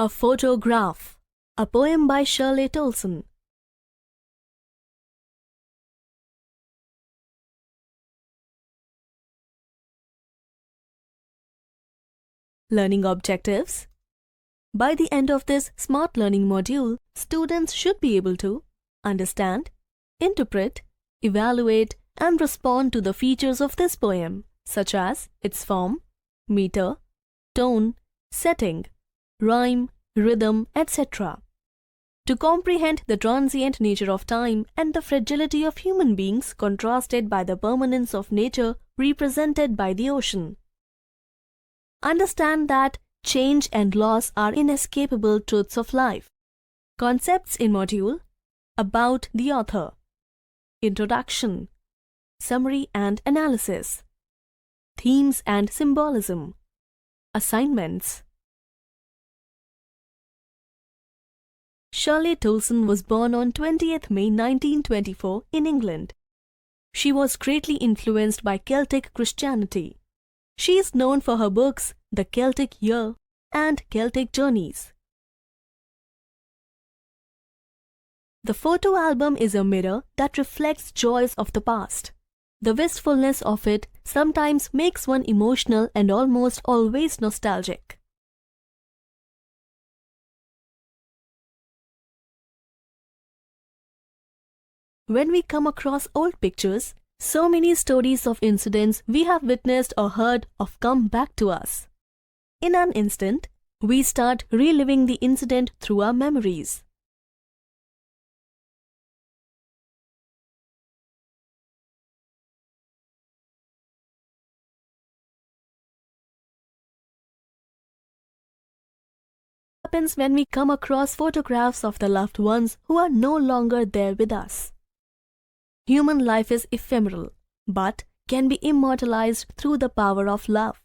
A Photograph, a poem by Shirley Tolson. Learning objectives. By the end of this Smart Learning module, students should be able to understand, interpret, evaluate, and respond to the features of this poem, such as its form, meter, tone, setting, rhyme, rhythm, etc. To comprehend the transient nature of time and the fragility of human beings contrasted by the permanence of nature represented by the ocean. Understand that change and loss are inescapable truths of life. Concepts in module. About the author. Introduction. Summary and analysis. Themes and symbolism. Assignments. Shirley Tolson was born on 20th May 1924 in England. She was greatly influenced by Celtic Christianity. She is known for her books The Celtic Year and Celtic Journeys. The photo album is a mirror that reflects joys of the past. The wistfulness of it sometimes makes one emotional and almost always nostalgic. When we come across old pictures, so many stories of incidents we have witnessed or heard of come back to us. In an instant, we start reliving the incident through our memories. What happens when we come across photographs of the loved ones who are no longer there with us? Human life is ephemeral, but can be immortalized through the power of love.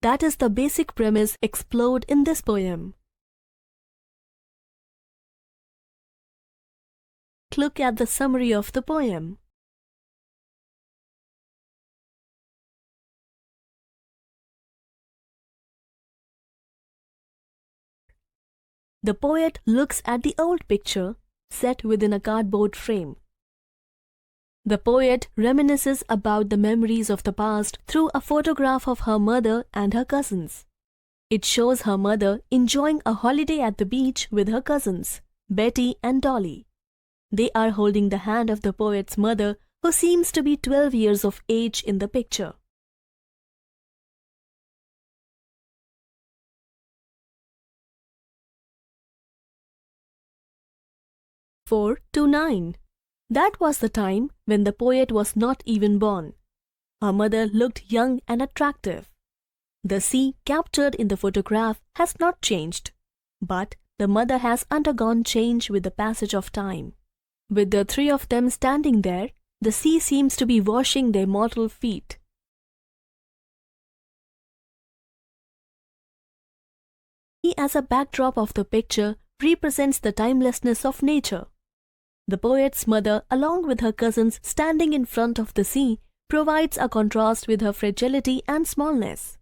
That is the basic premise explored in this poem. Look at the summary of the poem. The poet looks at the old picture set within a cardboard frame. The poet reminisces about the memories of the past through a photograph of her mother and her cousins. It shows her mother enjoying a holiday at the beach with her cousins, Betty and Dolly. They are holding the hand of the poet's mother, who seems to be 12 years of age in the picture. (4 to 9). That was the time when the poet was not even born. Her mother looked young and attractive. The sea captured in the photograph has not changed, but the mother has undergone change with the passage of time. With the three of them standing there, the sea seems to be washing their mortal feet. The sea as a backdrop of the picture represents the timelessness of nature. The poet's mother, along with her cousins standing in front of the sea, provides a contrast with her fragility and smallness.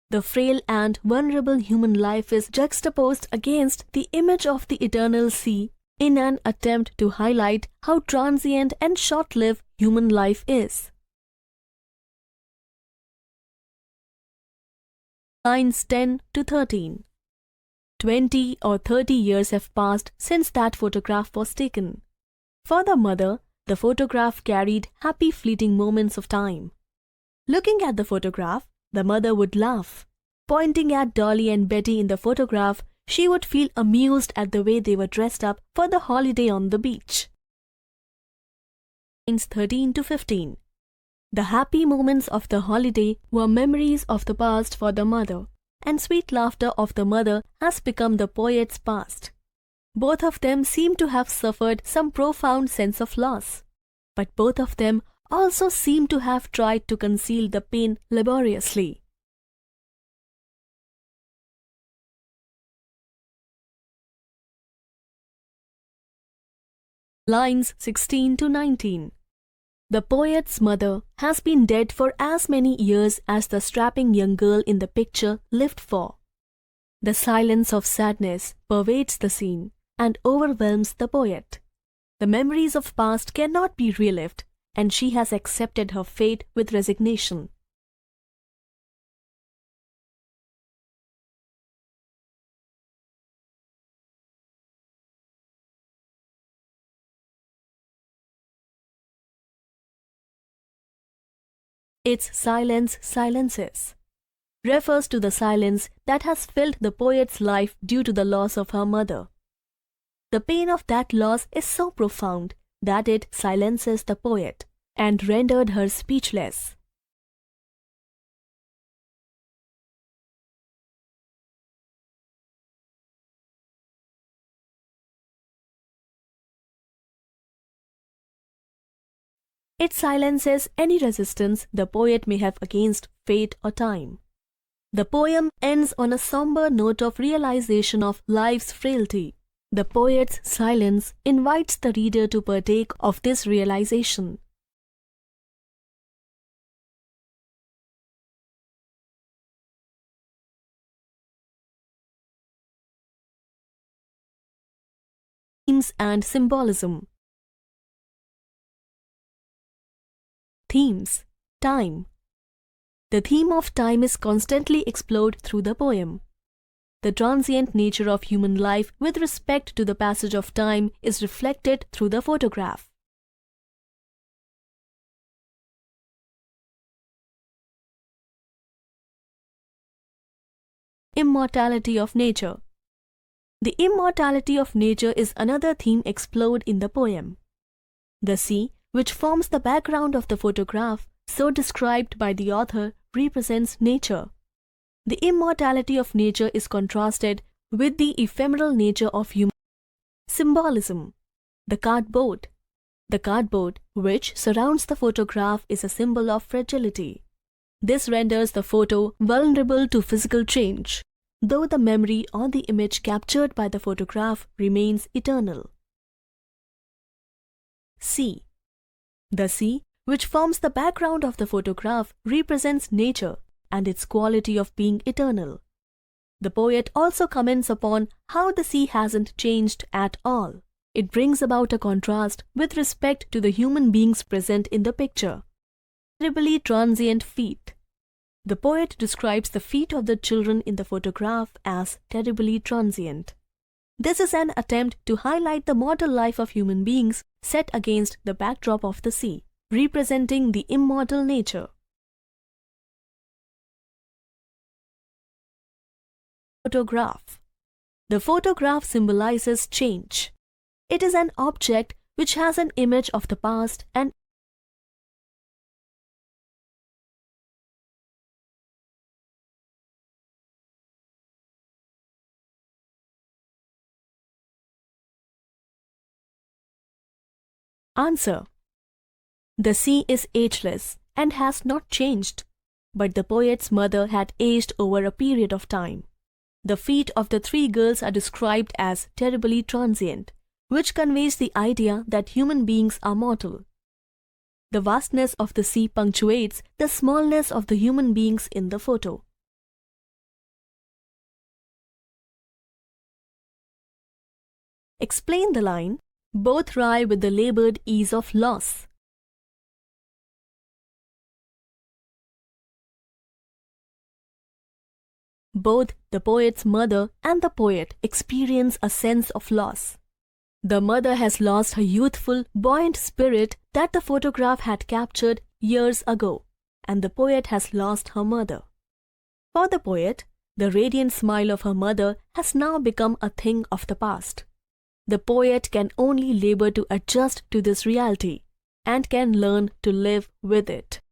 The frail and vulnerable human life is juxtaposed against the image of the eternal sea in an attempt to highlight how transient and short-lived human life is. Lines 10 to 13. 20 or 30 years have passed since that photograph was taken. For the mother, the photograph carried happy fleeting moments of time. Looking at the photograph, the mother would laugh. Pointing at Dolly and Betty in the photograph, she would feel amused at the way they were dressed up for the holiday on the beach. Lines 13 to 15. The happy moments of the holiday were memories of the past for the mother, and sweet laughter of the mother has become the poet's past. Both of them seem to have suffered some profound sense of loss, but both of them also seem to have tried to conceal the pain laboriously. Lines 16 to 19. The poet's mother has been dead for as many years as the strapping young girl in the picture lived for. The silence of sadness pervades the scene and overwhelms the poet. The memories of past cannot be relived, and she has accepted her fate with resignation. Its silence silences refers to the silence that has filled the poet's life due to the loss of her mother. The pain of that loss is so profound that it silences the poet and rendered her speechless. It silences any resistance the poet may have against fate or time. The poem ends on a somber note of realization of life's frailty. The poet's silence invites the reader to partake of this realization. Themes and symbolism. Themes. Time. The theme of time is constantly explored through the poem. The transient nature of human life with respect to the passage of time is reflected through the photograph. Immortality of nature. The immortality of nature is another theme explored in the poem. The sea, which forms the background of the photograph, so described by the author, represents nature. The immortality of nature is contrasted with the ephemeral nature of human. Symbolism. The cardboard. The cardboard, which surrounds the photograph, is a symbol of fragility. This renders the photo vulnerable to physical change, though the memory or the image captured by the photograph remains eternal. Sea. The sea, which forms the background of the photograph, represents nature and its quality of being eternal. The poet also comments upon how the sea hasn't changed at all. It brings about a contrast with respect to the human beings present in the picture. Terribly transient feet. The poet describes the feet of the children in the photograph as terribly transient. This is an attempt to highlight the mortal life of human beings set against the backdrop of the sea, representing the immortal nature. Photograph. The photograph symbolizes change. It is an object which has an image of the past and Answer. The sea is ageless and has not changed, but the poet's mother had aged over a period of time. The feet of the three girls are described as terribly transient, which conveys the idea that human beings are mortal. The vastness of the sea punctuates the smallness of the human beings in the photo. Explain the line, both rye with the labored ease of loss. Both the poet's mother and the poet experience a sense of loss. The mother has lost her youthful, buoyant spirit that the photograph had captured years ago, and the poet has lost her mother. For the poet, the radiant smile of her mother has now become a thing of the past. The poet can only labor to adjust to this reality and can learn to live with it.